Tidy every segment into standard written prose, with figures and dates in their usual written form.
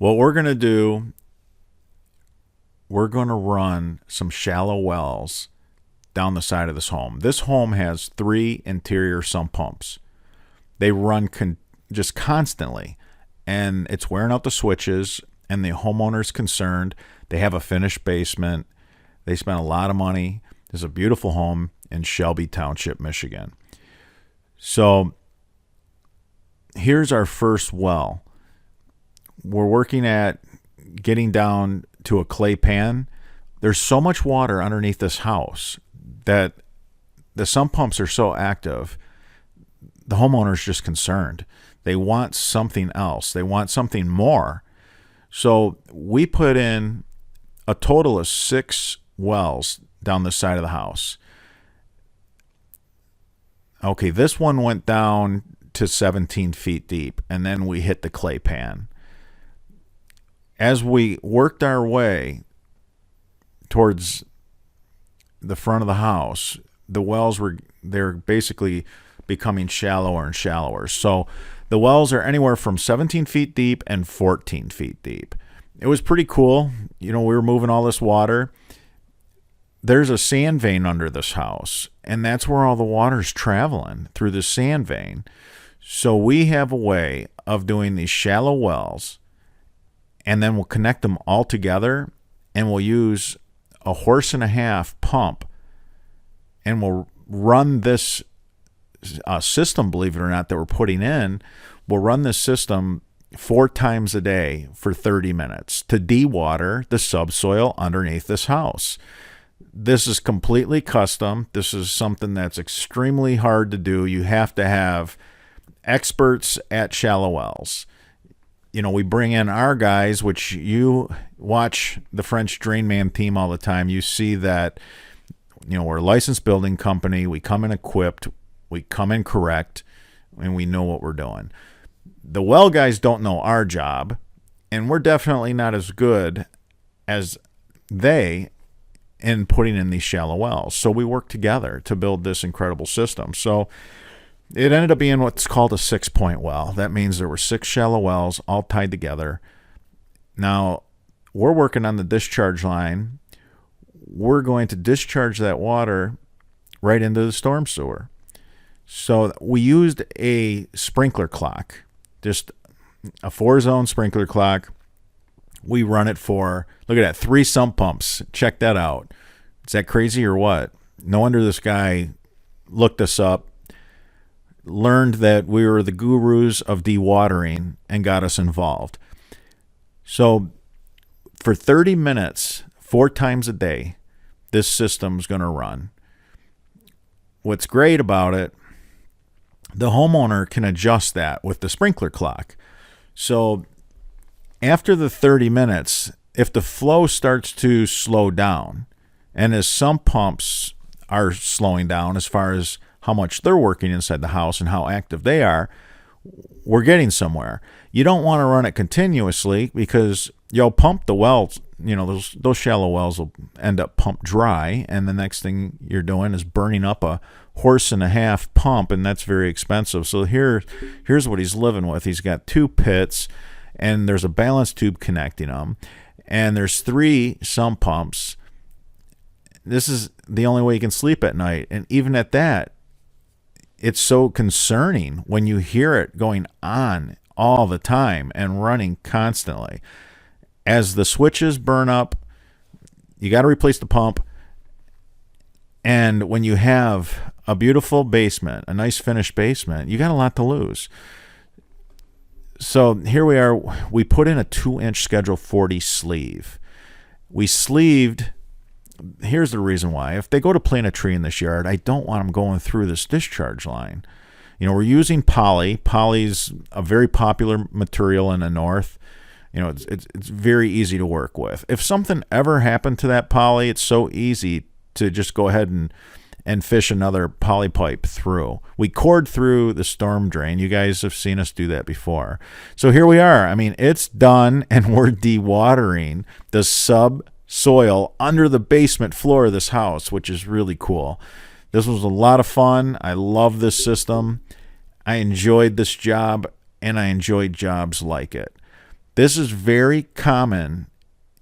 What we're going to do, we're going to run some shallow wells down the side of this home. This home has 3 interior sump pumps. They run just constantly, and it's wearing out the switches, and the homeowner's concerned. They have a finished basement. They spent a lot of money. There's a beautiful home in Shelby Township, Michigan. So here's our first well. We're working at getting down to a clay pan. There's so much water underneath this house that the sump pumps are so active, the homeowner's just concerned. They want something else. They want something more. So we put in a total of 6 wells down the side of the house. Okay, this one went down to 17 feet deep, and then we hit the clay pan. As we worked our way towards the front of the house, the wells they're basically becoming shallower and shallower. So the wells are anywhere from 17 feet deep and 14 feet deep. It was pretty cool. We were moving all this water. There's a sand vein under this house, and that's where all the water's traveling, through the sand vein. So we have a way of doing these shallow wells, and then we'll connect them all together, and we'll use a 1.5-horse pump, and we'll run this system, believe it or not, that we're putting in. We'll run this system 4 times a day for 30 minutes to dewater the subsoil underneath this house. This is completely custom. This is something that's extremely hard to do. You have to have experts at shallow wells. We bring in our guys, which you watch the French Drain Man team all the time. You see that, we're a licensed building company. We come in equipped. We come in correct, and we know what we're doing. The well guys don't know our job, and we're definitely not as good as they in putting in these shallow wells. So we work together to build this incredible system. So it ended up being what's called a 6-point well. That means there were 6 shallow wells all tied together. Now, we're working on the discharge line. We're going to discharge that water right into the storm sewer. So we used a sprinkler clock, just a 4-zone sprinkler clock. We run it for, look at that, 3 sump pumps. Check that out. Is that crazy or what? No wonder this guy looked us up, learned that we were the gurus of dewatering, and got us involved. So for 30 minutes, 4 times a day, this system's going to run. What's great about it, the homeowner can adjust that with the sprinkler clock. So after the 30 minutes, if the flow starts to slow down, and as sump pumps are slowing down as far as how much they're working inside the house and how active they are, we're getting somewhere. You don't want to run it continuously because you'll pump the wells. Those shallow wells will end up pumped dry, and the next thing you're doing is burning up a 1.5-horse pump, and that's very expensive. So here's what he's living with. He's got 2 pits, and there's a balance tube connecting them, and there's 3 sump pumps. This is the only way you can sleep at night, and even at that, it's so concerning when you hear it going on all the time and running constantly. As the switches burn up, you got to replace the pump. And when you have a beautiful basement, a nice finished basement, you got a lot to lose. So here we are. We put in a 2-inch Schedule 40 sleeve. We sleeved. Here's the reason why. If they go to plant a tree in this yard, I don't want them going through this discharge line. We're using poly. Poly's a very popular material in the north. It's very easy to work with. If something ever happened to that poly, it's so easy to just go ahead and fish another poly pipe through. We cored through the storm drain. You guys have seen us do that before. So here we are. It's done, and we're dewatering the subsoil under the basement floor of this house, which is really cool. This was a lot of fun. I love this system. I enjoyed this job, and I enjoyed jobs like it. This is very common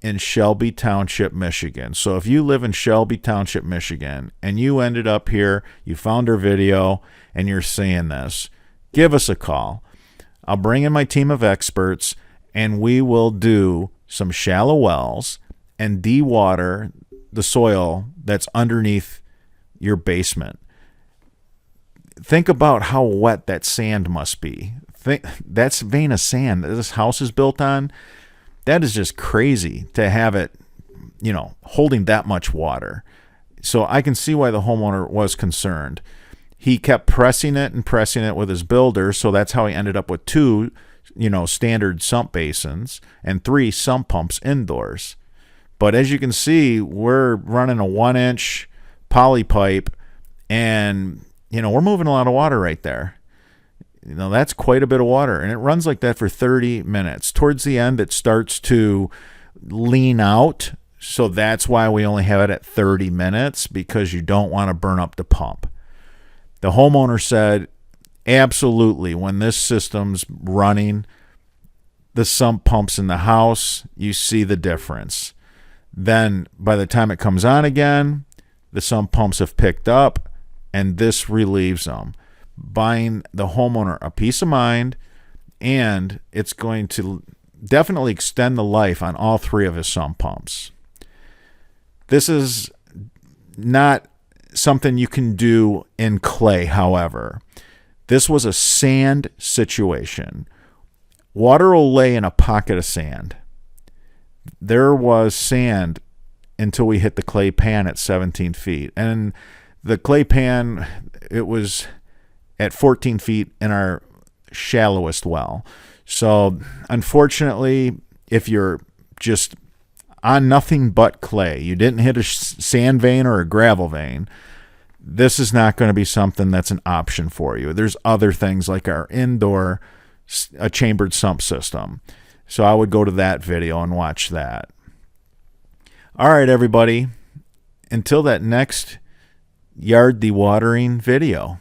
in Shelby Township, Michigan. So if you live in Shelby Township, Michigan, and you ended up here, you found our video, and you're seeing this, give us a call. I'll bring in my team of experts, and we will do some shallow wells and de-water the soil that's underneath your basement. Think about how wet that sand must be. That's vein of sand that this house is built on. That is just crazy to have it, holding that much water. So I can see why the homeowner was concerned. He kept pressing it with his builder, so that's how he ended up with 2, standard sump basins and 3 sump pumps indoors. But as you can see, we're running a 1-inch poly pipe, and we're moving a lot of water right there. That's quite a bit of water, and it runs like that for 30 minutes. Towards the end, it starts to lean out, so that's why we only have it at 30 minutes, because you don't want to burn up the pump. The homeowner said, absolutely, when this system's running, the sump pumps in the house, you see the difference. Then by the time it comes on again, the sump pumps have picked up, and this relieves them, buying the homeowner a peace of mind, and it's going to definitely extend the life on all 3 of his sump pumps. This is not something you can do in clay, however. This was a sand situation. Water will lay in a pocket of sand. There was sand until we hit the clay pan at 17 feet. And the clay pan, it was at 14 feet in our shallowest well. So unfortunately, if you're just on nothing but clay, you didn't hit a sand vein or a gravel vein, this is not going to be something that's an option for you. There's other things like our indoor a chambered sump system. So I would go to that video and watch that. All right, everybody. Until that next yard dewatering video.